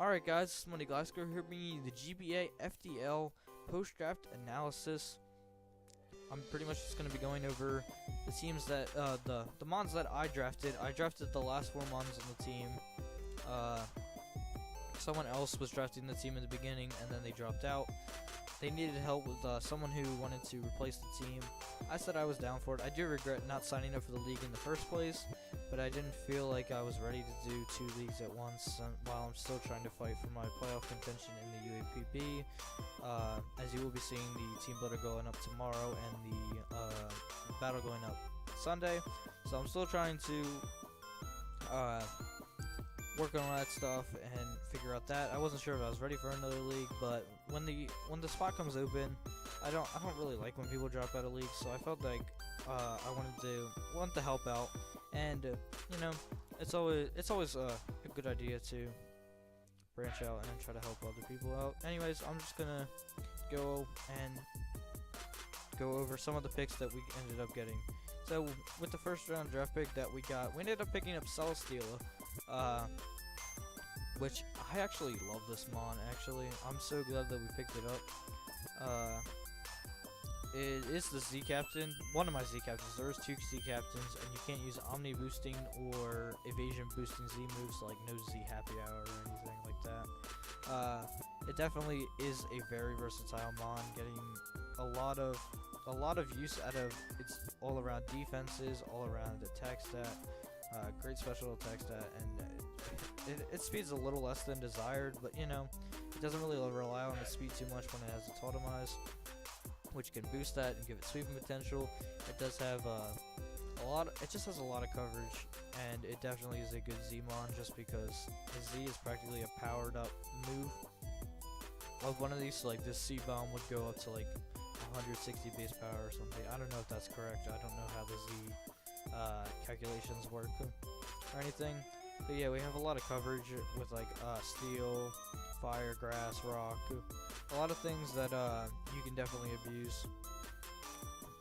Alright guys, this is York Gliscors here bringing you the GBA FDL post-draft analysis. I'm pretty much just going to be going over the teams that, the mons that I drafted. I drafted the last 4 mons on the team. Someone else was drafting the team in the beginning and then they dropped out. They needed help with someone who wanted to replace the team. I said I was down for it. I do regret not signing up for the league in the first place, but I didn't feel like I was ready to do 2 leagues at once while I'm still trying to fight for my playoff contention in the UAPB. As you will be seeing the team builder going up tomorrow and the battle going up Sunday. So I'm still trying to work on all that stuff and figure out that. I wasn't sure if I was ready for another league, but when the spot comes open, I don't really like when people drop out of leagues, so I felt like I wanted to help out, and you know, it's always a good idea to branch out and try to help other people out. Anyways, I'm just gonna go over some of the picks that we ended up getting. So with the first round draft pick that we got, we ended up picking up Celesteela, which I actually love this mon. Actually, I'm so glad that we picked it up. It is the Z captain, one of my Z captains. There's 2 Z captains, and you can't use Omni boosting or evasion boosting Z moves like no Z happy hour or anything like that. It definitely is a very versatile mon, getting a lot of use out of its all around defenses, all around attack stat, great special attack stat, and it speeds a little less than desired, but you know, it doesn't really rely on its speed too much when it has its Automize, which can boost that and give it sweeping potential. It does have it just has a lot of coverage, and it definitely is a good Z-mon just because his Z is practically a powered up move. Of one of these, so like this C-bomb would go up to like 160 base power or something. I don't know if that's correct. I don't know how the Z calculations work or anything. But yeah, we have a lot of coverage with like steel, fire, grass, rock, a lot of things that you can definitely abuse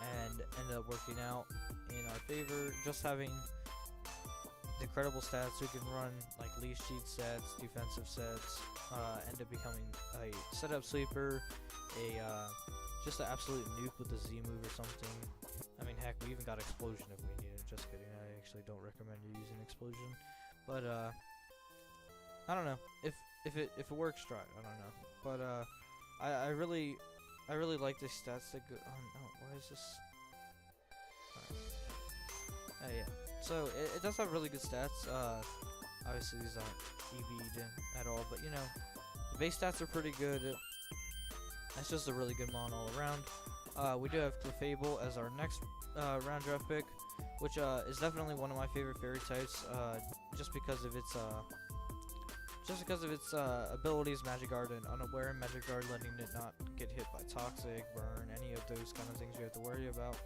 and end up working out in our favor. Just having incredible stats, we can run like leash cheat sets, defensive sets, end up becoming a setup sleeper, just an absolute nuke with a Z move or something. I mean, heck, we even got explosion if we need it. Just kidding. I actually don't recommend you using explosion, but I don't know if it works. Try it. I don't know, but I really like the stats that go. Oh no, why is this? Yeah. So it does have really good stats. Obviously these aren't EV'd at all, but you know, the base stats are pretty good. That's just a really good mon all around. We do have Clefable as our next round draft pick, which is definitely one of my favorite fairy types, just because of its abilities, Magic Guard and Unaware. Magic Guard letting it not get hit by Toxic, Burn, any of those kind of things you have to worry about.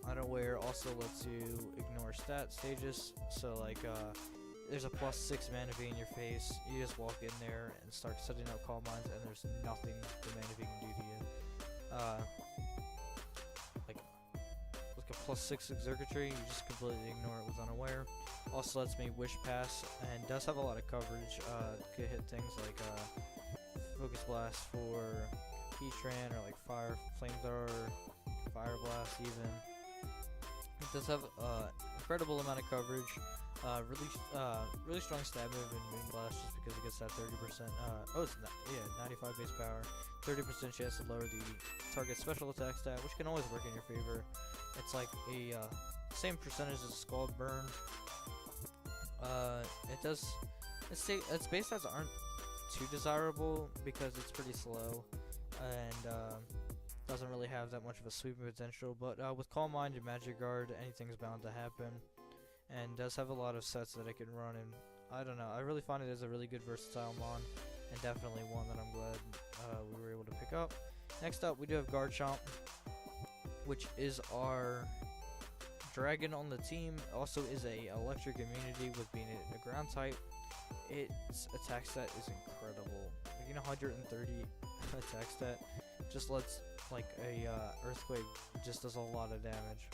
Unaware also lets you ignore stat stages, so like there's a +6 mana V in your face. You just walk in there and start setting up Calm Minds, and there's nothing the mana V can do to you. Like a +6 Exurgatory, you just completely ignore it with Unaware. Also lets me Wish Pass, and does have a lot of coverage. Could hit things like Focus Blast for Heatran, or like Fire Flamethrower, Fire Blast even. It does have incredible amount of coverage. Really strong stab move in Moon Blast just because it gets that 30%. It's 95 base power, 30% chance to lower the target's special attack stat, which can always work in your favor. It's like a same percentage as Scald Burn. Its base stats aren't too desirable because it's pretty slow and doesn't really have that much of a sweeping potential. But with Calm Mind and Magic Guard, anything's bound to happen. And does have a lot of sets that it can run, and I don't know, I really find it as a really good versatile mon, and definitely one that I'm glad we were able to pick up. Next up, we do have Garchomp, which is our dragon on the team. Also is a electric immunity with being a ground type. Its attack stat is incredible. Like, 130 attack stat just lets like a earthquake just does a lot of damage.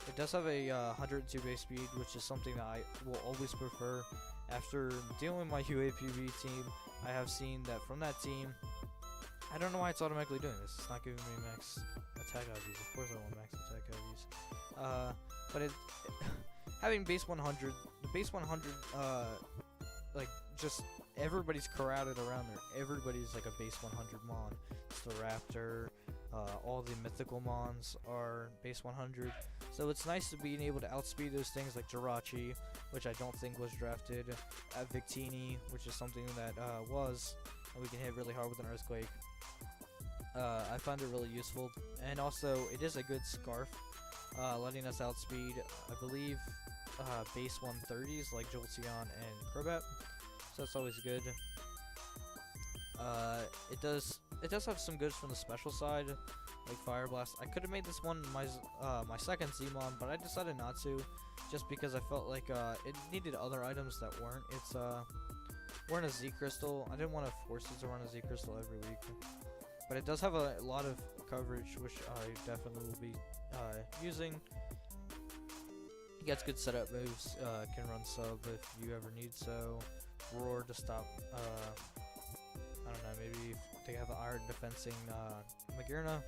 It does have a 102 base speed, which is something that I will always prefer After dealing with my UAPB team, I have seen that from that team, I don't know why it's automatically doing this. It's not giving me max attack IVs. Of course I want max attack IVs. But it having base 100, the base 100, like just everybody's crowded around there. Everybody's like a base 100 mon. It's the Raptor. All the mythical mons are base 100. So it's nice to being able to outspeed those things like Jirachi, which I don't think was drafted. Victini, which is something that was, and we can hit really hard with an Earthquake. I find it really useful, and also it is a good scarf, letting us outspeed, I believe, base 130s like Jolteon and Crobat, so that's always good. It does have some goods from the special side, like Fire Blast. I could have made this one my second Zmon, but I decided not to, just because I felt like it needed other items that weren't. Weren't a Z Crystal. I didn't want to force it to run a Z Crystal every week. But it does have a lot of coverage, which I definitely will be using. It gets good setup moves, can run sub if you ever need so. Roar to stop, I don't know, maybe if they have an iron defensing Magearna,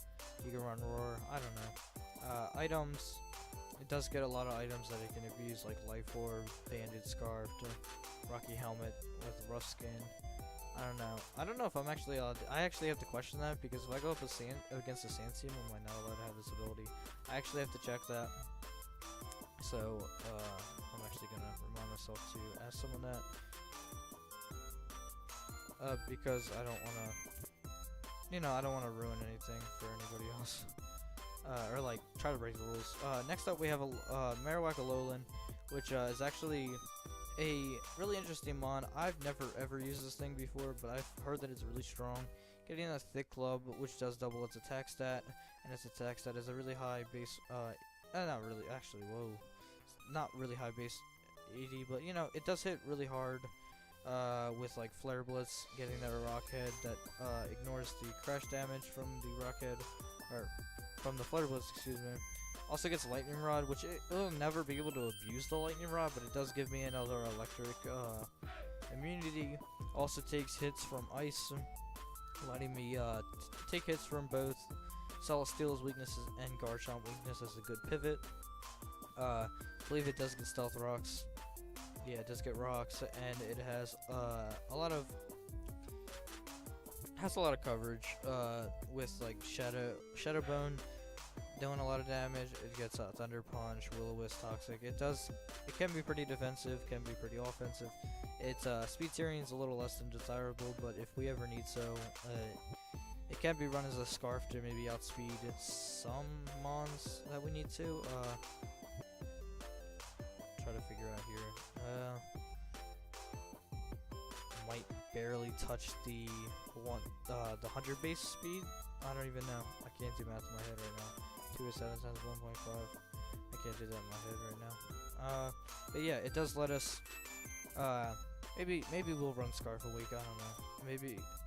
you can run Roar, I don't know. Items, it does get a lot of items that it can abuse, like Life Orb, Banded Scarf, Rocky Helmet with Rough Skin. I don't know if I'm actually allowed I actually have to question that, because if I go up against a Sand team, am I not allowed to have this ability? I actually have to check that. So, I'm actually gonna remind myself to ask someone that. Because I don't wanna, I don't wanna ruin anything for anybody else. Or like, try to break the rules. Next up we have Marowak Alolan, which is actually a really interesting mon. I've never ever used this thing before, but I've heard that it's really strong. Getting a Thick Club, which does double its attack stat, and its attack stat is a really high base, not really, actually, whoa. It's not really high base 80, but it does hit really hard, with like Flare Blitz, getting that Rock Head that, ignores the crash damage from the Rock Head, or from the Flare Blitz, excuse me. Also gets Lightning Rod, which it'll never be able to abuse the Lightning Rod, but it does give me another electric immunity. Also takes hits from Ice, letting me take hits from both Celesteel's weaknesses and Garchomp weakness as a good pivot. I believe it does get Stealth Rocks. Yeah, it does get Rocks, and it has a lot of coverage with like Shadow Bone. Doing a lot of damage. It gets Thunder Punch, Will-O-Wisp, Toxic. It can be pretty defensive, can be pretty offensive. Its Speed Tyrion is a little less than desirable, but if we ever need so, it can be run as a Scarf to maybe outspeed some mons that we need to. Try to figure out here. Might barely touch the 100 base speed. I don't even know. I can't do math in my head right now. 2 to 7 times 1.5. I can't do that in my head right now. But yeah, it does let us. Maybe we'll run Scarf a week. I don't know.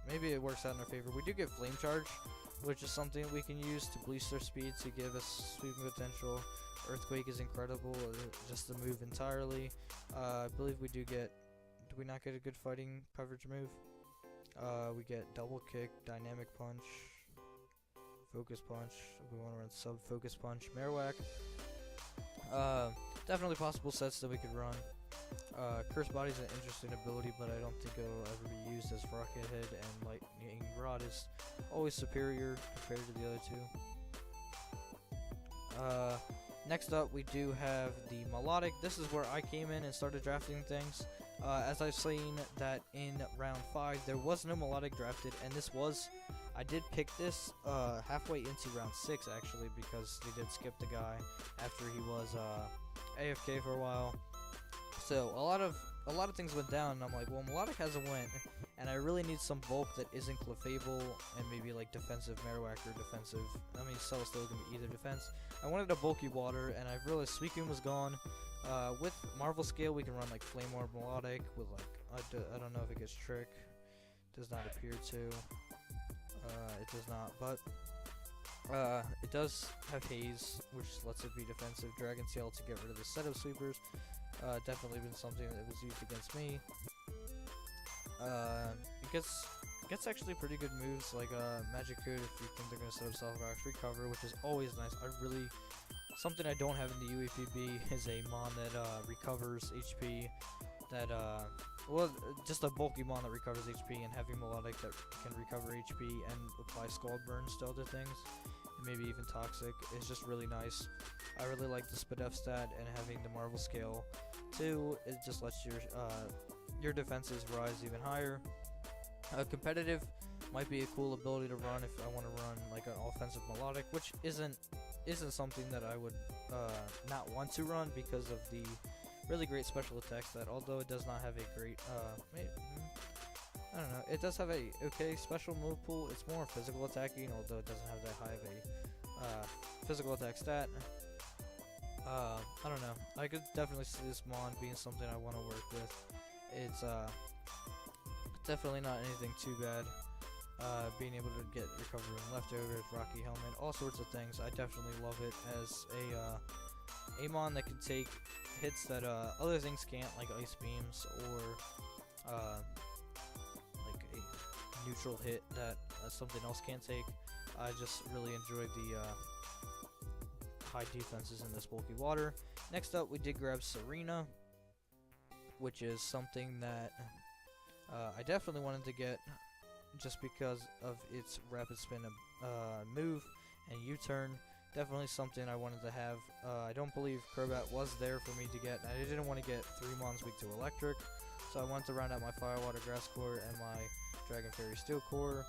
Maybe it works out in our favor. We do get Flame Charge, which is something we can use to boost their speed to give us sweeping potential. Earthquake is incredible, just the move entirely. I believe we do get. Do we not get a good fighting coverage move? We get Double Kick, Dynamic Punch, Focus Punch. We want to run Sub Focus Punch. Marowak. Definitely possible sets that we could run. Curse Body is an interesting ability, but I don't think it'll ever be used as Rocket Head, and Lightning Rod is always superior compared to the other two. Next up, we do have the Melodic. This is where I came in and started drafting things. As I've seen that in round 5, there was no Melodic drafted, and I did pick this halfway into round 6 actually, because they did skip the guy after he was AFK for a while. So a lot of things went down, and I'm like, well, Melodic hasn't went, and I really need some bulk that isn't Clefable and maybe like defensive Marowak or defensive. I mean, Celesteela can be either defense. I wanted a bulky water, and I realized Suicune was gone. With Marvel Scale, we can run like Flame Orb Melodic with like I don't know if it gets Trick. Does not appear to. It does not, but it does have Haze, which lets it be defensive. Dragon Tail to get rid of the setup sweepers. Definitely been something that was used against me. It gets actually pretty good moves like Magic Code if you think they're gonna set up Solid Rocks Recover, which is always nice. Something I don't have in the UAPB is a mon that recovers HP. Just a bulky mon that recovers HP, and Heavy Melodic that can recover HP and apply Scald Burns to other things, and maybe even Toxic is just really nice. I really like the Spadef stat, and having the Marvel Scale too. It just lets your defenses rise even higher. Competitive might be a cool ability to run if I want to run like an offensive melodic, which isn't something that I would not want to run because of the really great special attacks that, although it does not have a great I don't know, it does have a okay special move pool. It's more physical attacking, although it doesn't have that high of a physical attack stat. I don't know. I could definitely see this mon being something I want to work with. It's definitely not anything too bad. Being able to get recovery and leftovers, Rocky Helmet, all sorts of things. I definitely love it as a mon that can take hits that other things can't, like Ice Beams or like a neutral hit that something else can't take. I just really enjoy the high defenses in this bulky water. Next up, we did grab Serena, which is something that I definitely wanted to get just because of its rapid spin move and U-turn. Definitely something I wanted to have. I don't believe Crobat was there for me to get. I didn't want to get 3 mons weak to Electric, so I wanted to round out my Fire, Water, Grass Core and my Dragon Fairy Steel Core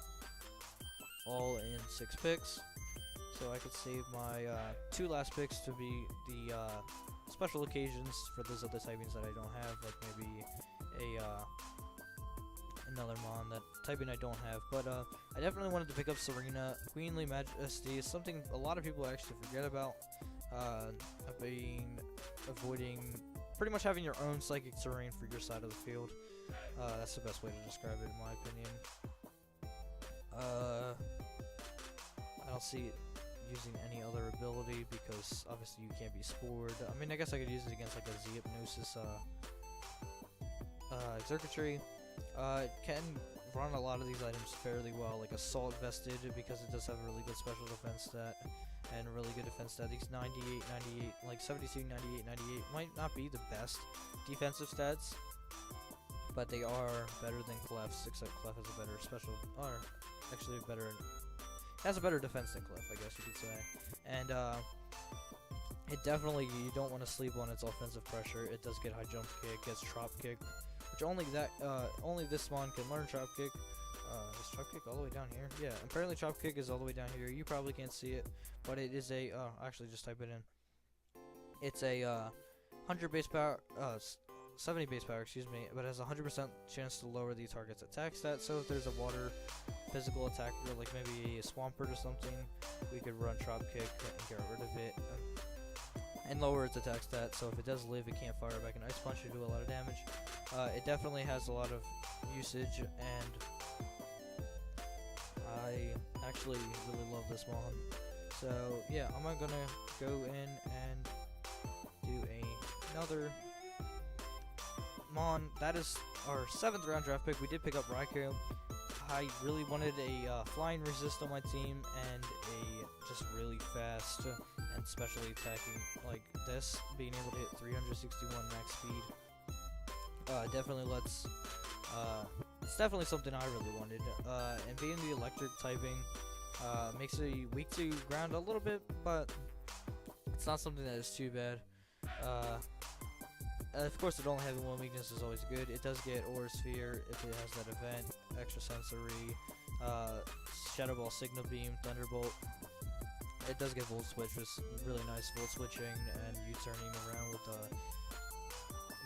all in 6 picks. So I could save my 2 last picks to be the special occasions for those other typings that I don't have, like maybe another mon that typing I don't have. But I definitely wanted to pick up Serena. Queenly Majesty is something a lot of people actually forget about. Avoiding pretty much having your own psychic terrain for your side of the field. That's the best way to describe it in my opinion. I don't see it using any other ability because obviously you can't be spored. I mean, I guess I could use it against like a Z-Hypnosis Executory. It can run a lot of these items fairly well, like Assault Vested, because it does have a really good special defense stat and a really good defense stat. These 98, 98, like 72, 98, 98 might not be the best defensive stats, but they are better than Clef's, except Clef has a better special, or actually has a better defense than Clef, I guess you could say. And it definitely, you don't want to sleep on its offensive pressure. It does get high jump kick, gets Trop Kick, which only this mon can learn Chop Kick. Is Chop Kick all the way down here? Yeah, apparently Chop Kick is all the way down here. You probably can't see it, but it is a, actually just type it in. It's a 100 base power, 70 base power, excuse me, but has a 100% chance to lower the target's attack stat. So if there's a water physical attacker, like maybe a Swampert or something, we could run Chop Kick and get rid of it. And lower its attack stat, so if it does live, it can't fire back an Ice Punch to do a lot of damage. It definitely has a lot of usage, and I actually really love this mon. So yeah, I'm gonna go in and do another mon. That is our 7th round draft pick. We did pick up Raikou. I really wanted a flying resist on my team and a just really fast and specially attacking like this, being able to hit 361 max speed. Definitely lets, it's definitely something I really wanted, and being the electric typing, makes it weak to ground a little bit, but it's not something that is too bad. Of course, it only having one weakness is always good. It does get Aura Sphere if it has that event, Extra Sensory, Shadow Ball, Signal Beam, Thunderbolt. It does get Volt Switch, which is really nice Volt Switching and U-turning around with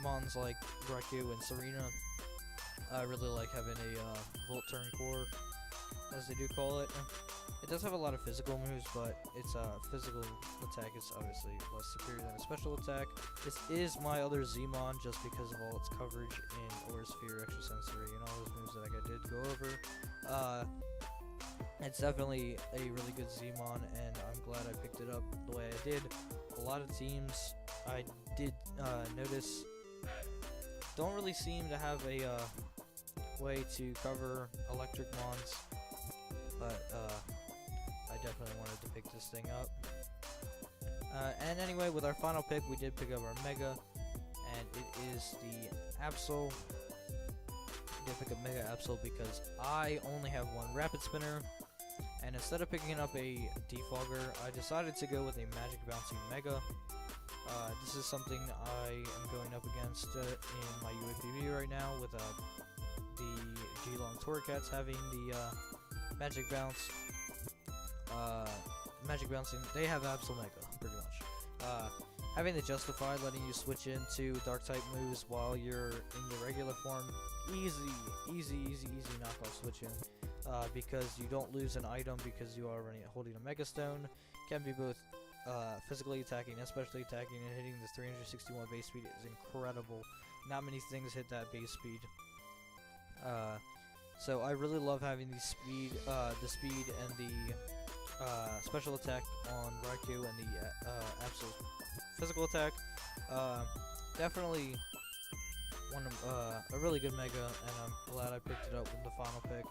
mons like Raikou and Serena. I really like having a Volt Turn Core, as they do call it. It does have a lot of physical moves, but its physical attack is obviously less superior than a special attack. This is my other Z-Mon just because of all its coverage in Aura Sphere, Extra Sensory, and all those moves that I did go over. It's definitely a really good Z-Mon, and I'm glad I picked it up the way I did. A lot of teams, I did notice don't really seem to have a way to cover electric mons, but I definitely wanted to pick this thing up. And anyway, with our final pick, we did pick up our Mega, and it is the Absol. I did pick up Mega Absol because I only have one Rapid Spinner, and instead of picking up a Defogger, I decided to go with a Magic Bouncing Mega. This is something I am going up against in my UAPB right now with the G-Long Torcats having the Magic Bounce. Magic Bouncing, they have Absol Mega, pretty much. Having the Justify, letting you switch into Dark-type moves while you're in your regular form, easy knockoff switch in. Because you don't lose an item because you are already holding a Mega Stone. Can be both physically attacking and specially attacking, and hitting this 361 base speed is incredible. Not many things hit that base speed. So I really love having the speed and the special attack on Raikou and the absolute physical attack. Definitely a really good Mega, and I'm glad I picked it up with the final pick.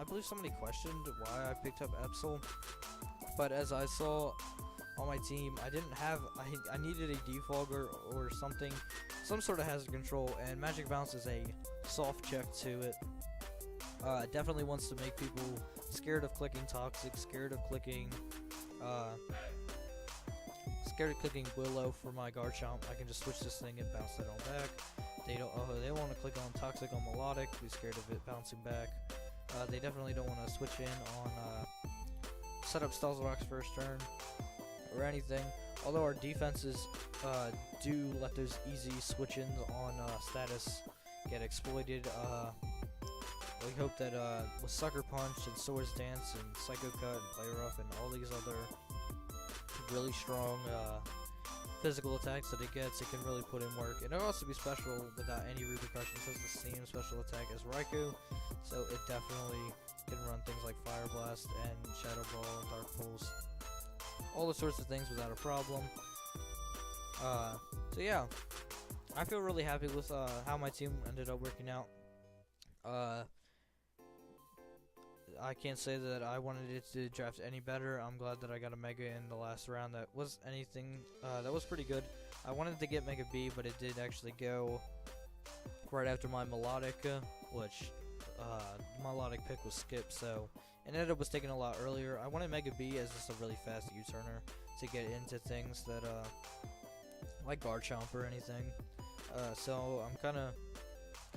I believe somebody questioned why I picked up Absol, but as I saw on my team, I needed a Defogger or something, some sort of hazard control, and Magic Bounce is a soft check to it. Definitely wants to make people scared of clicking Toxic, scared of clicking Willow for my Garchomp. I can just switch this thing and bounce it on back. They want to click on Toxic on Melodic, be scared of it bouncing back. They definitely don't want to switch in on set up Stalzrock's first turn or anything. Although our defenses do let those easy switch-ins on status get exploited. We hope that with Sucker Punch and Swords Dance and Psycho Cut and Play Rough and all these other really strong physical attacks that it gets, it can really put in work. And it'll also be special without any repercussions. It has the same special attack as Raikou, so it definitely can run things like Fire Blast and Shadow Ball and Dark Pulse, all the sorts of things without a problem. So yeah, I feel really happy with how my team ended up working out. I can't say that I wanted it to draft any better. I'm glad that I got a Mega in the last round. That was that was pretty good. I wanted to get Mega B, but it did actually go right after my Melodic, which Melodic pick was skipped, so it ended up was taken a lot earlier. I wanted Mega B as just a really fast U-turner to get into things that like Garchomp or anything. So I'm kind of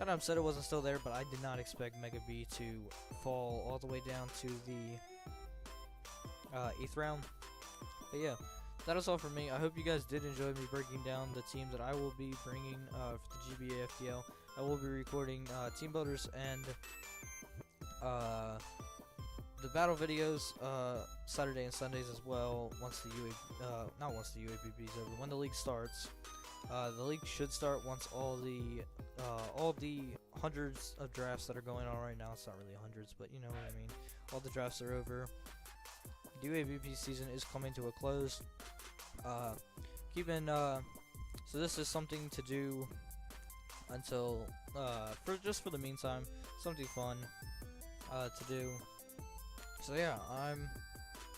upset it wasn't still there, but I did not expect Mega B to fall all the way down to the 8th round. But yeah, that is all for me. I hope you guys did enjoy me breaking down the team that I will be bringing for the GBA FDL. I will be recording team builders and the battle videos Saturday and Sundays as well. Once the not once the UAPB is over, when the league starts. The league should start once all the hundreds of drafts that are going on right now. It's not really hundreds, but you know what I mean. All the drafts are over. The UAPB season is coming to a close. So this is something to do until for the meantime, something fun to do. So yeah, I'm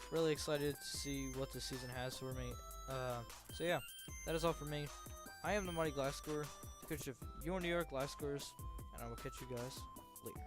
really excited to see what this season has for me. So yeah, that is all for me. I am the Mighty Gliscor, the coach of your New York Gliscors, and I will catch you guys later.